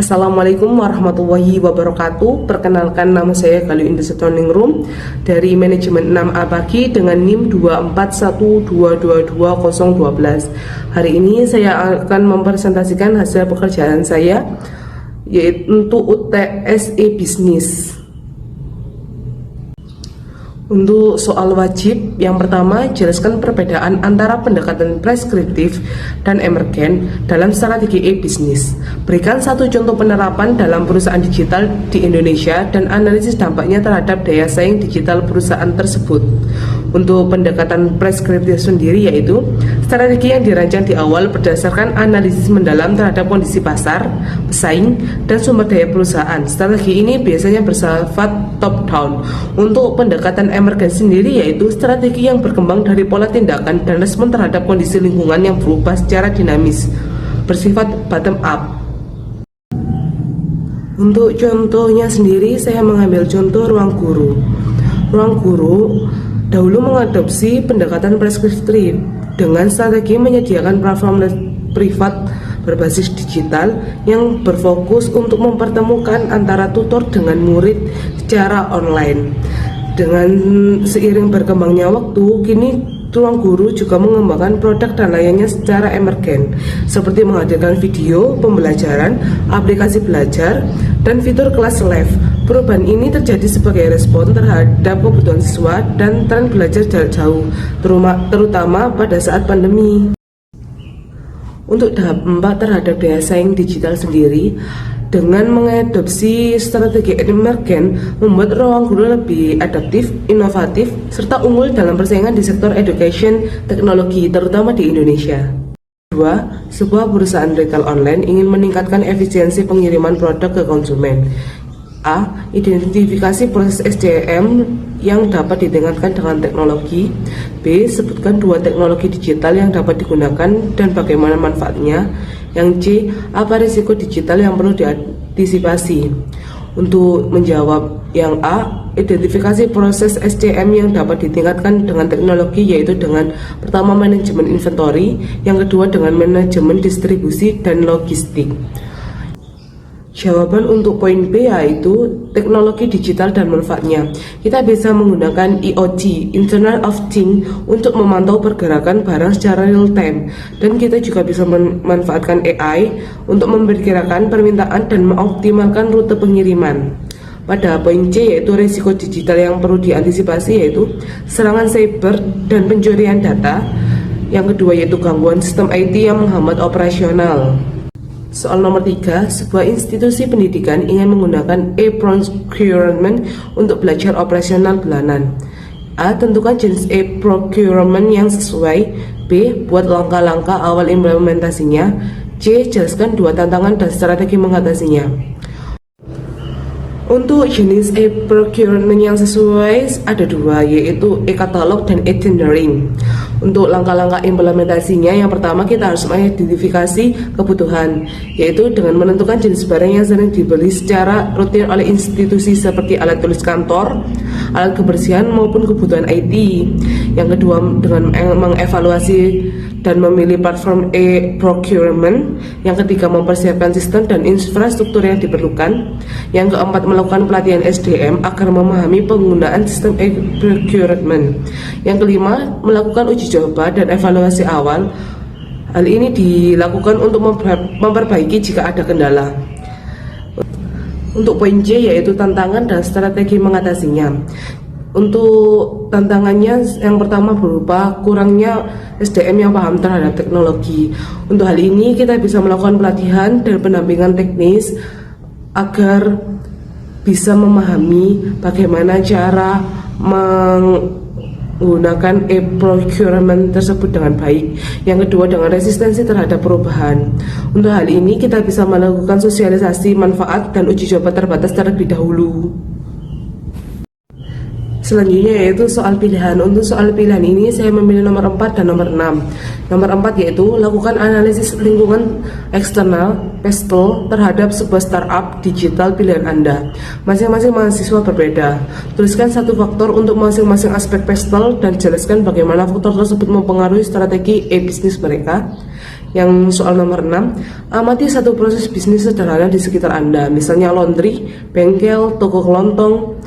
Assalamualaikum warahmatullahi wabarakatuh. Perkenalkan, nama saya Galuh Industri dari manajemen 6 Abaki dengan NIM 241222012. Hari ini saya akan mempresentasikan hasil pekerjaan saya, yaitu untuk UTS e-Bisnis. Untuk soal wajib, yang pertama, jelaskan perbedaan antara pendekatan preskriptif dan emergen dalam strategi e-bisnis. Berikan satu contoh penerapan dalam perusahaan digital di Indonesia dan analisis dampaknya terhadap daya saing digital perusahaan tersebut. Untuk pendekatan preskriptif sendiri, yaitu strategi yang dirancang di awal berdasarkan analisis mendalam terhadap kondisi pasar, pesaing, dan sumber daya perusahaan. Strategi ini biasanya bersifat top down. Untuk pendekatan emergen sendiri, yaitu strategi yang berkembang dari pola tindakan dan respon terhadap kondisi lingkungan yang berubah secara dinamis, bersifat bottom up. Untuk contohnya sendiri, saya mengambil contoh Ruang Guru. Ruang Guru dahulu mengadopsi pendekatan preskriptif dengan strategi menyediakan platform privat berbasis digital yang berfokus untuk mempertemukan antara tutor dengan murid secara online. Dengan seiring berkembangnya waktu, kini Ruang Guru juga mengembangkan produk dan layannya secara emergen, seperti menghadirkan video, pembelajaran, aplikasi belajar, dan fitur kelas live. Perubahan ini terjadi sebagai respon terhadap kebutuhan siswa dan tren belajar jarak jauh, terutama pada saat pandemi. Untuk dampak terhadap daya saing digital sendiri, dengan mengadopsi strategi emergen, membuat Ruang Guru lebih adaptif, inovatif, serta unggul dalam persaingan di sektor education teknologi, terutama di Indonesia. 2. Sebuah perusahaan retail online ingin meningkatkan efisiensi pengiriman produk ke konsumen. A. Identifikasi proses SDM yang dapat ditingkatkan dengan teknologi. B. Sebutkan 2 teknologi digital yang dapat digunakan dan bagaimana manfaatnya. Yang C. Apa risiko digital yang perlu diantisipasi? Untuk menjawab yang A, identifikasi proses SDM yang dapat ditingkatkan dengan teknologi, yaitu dengan pertama manajemen inventory, yang kedua dengan manajemen distribusi dan logistik. Jawaban untuk poin B yaitu teknologi digital dan manfaatnya. Kita bisa menggunakan IoT, Internet of Things, untuk memantau pergerakan barang secara real time, dan kita juga bisa memanfaatkan AI untuk memperkirakan permintaan dan mengoptimalkan rute pengiriman. Pada poin C yaitu risiko digital yang perlu diantisipasi, yaitu serangan cyber dan pencurian data. Yang kedua yaitu gangguan sistem IT yang menghambat operasional. Soal nomor 3, sebuah institusi pendidikan ingin menggunakan e-procurement untuk belajar operasional bulanan. A. Tentukan jenis e-procurement yang sesuai. B. Buat langkah-langkah awal implementasinya. C. Jelaskan 2 tantangan dan strategi mengatasinya. Untuk jenis e-procurement yang sesuai ada 2, yaitu e-katalog dan e-tendering. Untuk langkah-langkah implementasinya, yang pertama kita harus mengidentifikasi kebutuhan, yaitu dengan menentukan jenis barang yang sering dibeli secara rutin oleh institusi seperti alat tulis kantor, alat kebersihan maupun kebutuhan IT. Yang kedua dengan mengevaluasi dan memilih platform e-procurement. Yang ketiga mempersiapkan sistem dan infrastruktur yang diperlukan. Yang keempat melakukan pelatihan SDM agar memahami penggunaan sistem e-procurement. Yang kelima melakukan uji coba dan evaluasi awal. Hal ini dilakukan untuk memperbaiki jika ada kendala. Untuk poin C yaitu tantangan dan strategi mengatasinya. Untuk tantangannya, yang pertama berupa kurangnya SDM yang paham terhadap teknologi. Untuk hal ini kita bisa melakukan pelatihan dan pendampingan teknis agar bisa memahami bagaimana cara menggunakan e-procurement tersebut dengan baik. Yang kedua dengan resistensi terhadap perubahan. Untuk hal ini kita bisa melakukan sosialisasi manfaat dan uji coba terbatas terlebih dahulu. Selanjutnya yaitu soal pilihan. Untuk soal pilihan ini saya memilih nomor 4 dan nomor 6. Nomor 4 yaitu lakukan analisis lingkungan eksternal PESTEL terhadap sebuah startup digital pilihan Anda. Masing-masing mahasiswa berbeda. Tuliskan 1 faktor untuk masing-masing aspek PESTEL dan jelaskan bagaimana faktor tersebut mempengaruhi strategi e-bisnis mereka. Yang soal nomor 6, amati satu proses bisnis sederhana di sekitar Anda, misalnya laundry, bengkel, toko kelontong.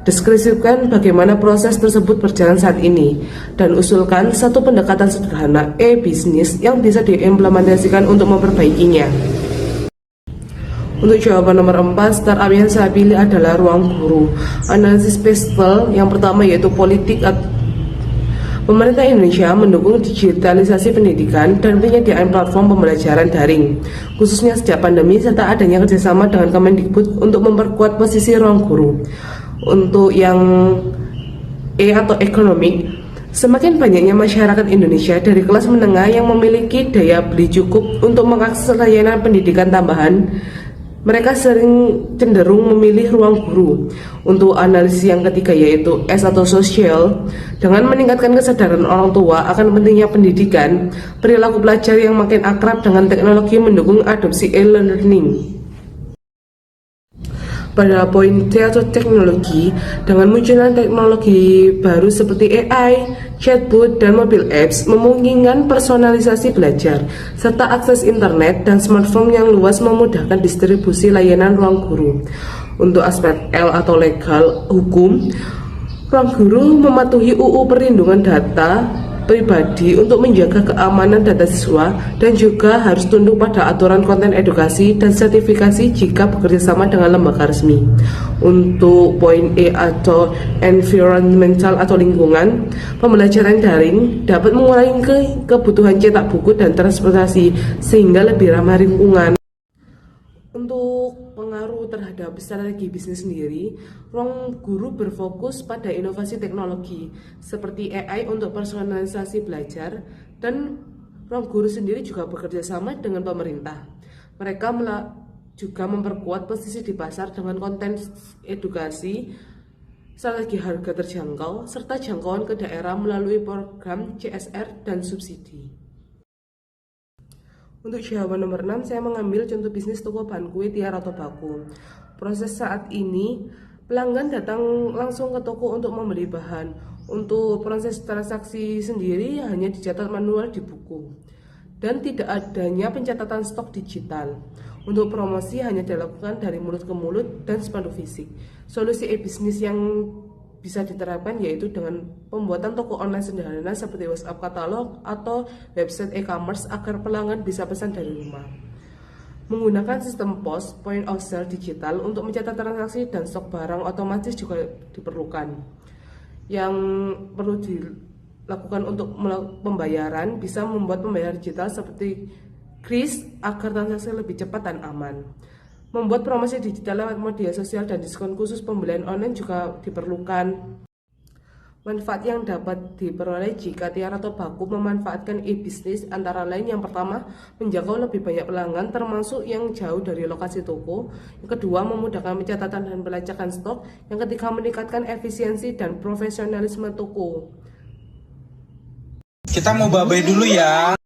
Deskripsikan bagaimana proses tersebut berjalan saat ini, dan usulkan satu pendekatan sederhana e-bisnis yang bisa diimplementasikan untuk memperbaikinya. Untuk jawaban nomor 4, startup yang saya pilih adalah Ruang Guru. Analisis PESTEL yang pertama yaitu politik. Pemerintah Indonesia mendukung digitalisasi pendidikan dan penyediaan platform pembelajaran daring, khususnya sejak pandemi, serta adanya kerjasama dengan Kemendikbud untuk memperkuat posisi ruang guru. Untuk yang E atau ekonomi, semakin banyaknya masyarakat Indonesia dari kelas menengah yang memiliki daya beli cukup untuk mengakses layanan pendidikan tambahan, mereka sering cenderung memilih ruang guru. Untuk analisis yang ketiga yaitu S atau sosial, dengan meningkatkan kesadaran orang tua akan pentingnya pendidikan, perilaku pelajar yang makin akrab dengan teknologi mendukung adopsi e-learning. Pada poin T atau teknologi, dengan munculnya teknologi baru seperti AI, chatbot, dan mobile apps memungkinkan personalisasi belajar, serta akses internet dan smartphone yang luas memudahkan distribusi layanan ruang guru. Untuk aspek L atau legal hukum, ruang guru mematuhi UU Perlindungan Data Pribadi untuk menjaga keamanan data siswa dan juga harus tunduk pada aturan konten edukasi dan sertifikasi jika bekerjasama dengan lembaga resmi. Untuk poin E atau environmental atau lingkungan, pembelajaran daring dapat mengurangi kebutuhan cetak buku dan transportasi sehingga lebih ramah lingkungan. Untuk pengaruh terhadap strategi bisnis sendiri, ruang guru berfokus pada inovasi teknologi seperti AI untuk personalisasi belajar, dan ruang guru sendiri juga bekerja sama dengan pemerintah. Mereka juga memperkuat posisi di pasar dengan konten edukasi, strategi harga terjangkau, serta jangkauan ke daerah melalui program CSR dan subsidi. Untuk jawaban nomor 6, saya mengambil contoh bisnis toko bahan kue, tiar, atau baku. Proses saat ini, pelanggan datang langsung ke toko untuk membeli bahan. Untuk proses transaksi sendiri hanya dicatat manual di buku, dan tidak adanya pencatatan stok digital. Untuk promosi hanya dilakukan dari mulut ke mulut dan spanduk fisik. Solusi e-bisnis yang bisa diterapkan yaitu dengan pembuatan toko online sederhana seperti WhatsApp katalog atau website e-commerce agar pelanggan bisa pesan dari rumah. Menggunakan sistem POS (Point of Sale) digital untuk mencatat transaksi dan stok barang otomatis juga diperlukan. Yang perlu dilakukan untuk pembayaran bisa membuat pembayaran digital seperti kris agar transaksi lebih cepat dan aman. Membuat promosi digital lewat media sosial dan diskon khusus pembelian online juga diperlukan. Manfaat yang dapat diperoleh jika tiar atau baku memanfaatkan e-bisnis antara lain: yang pertama, menjangkau lebih banyak pelanggan termasuk yang jauh dari lokasi toko. Yang kedua, memudahkan pencatatan dan pelacakan stok. Yang ketiga, meningkatkan efisiensi dan profesionalisme toko. Kita mau babai dulu ya.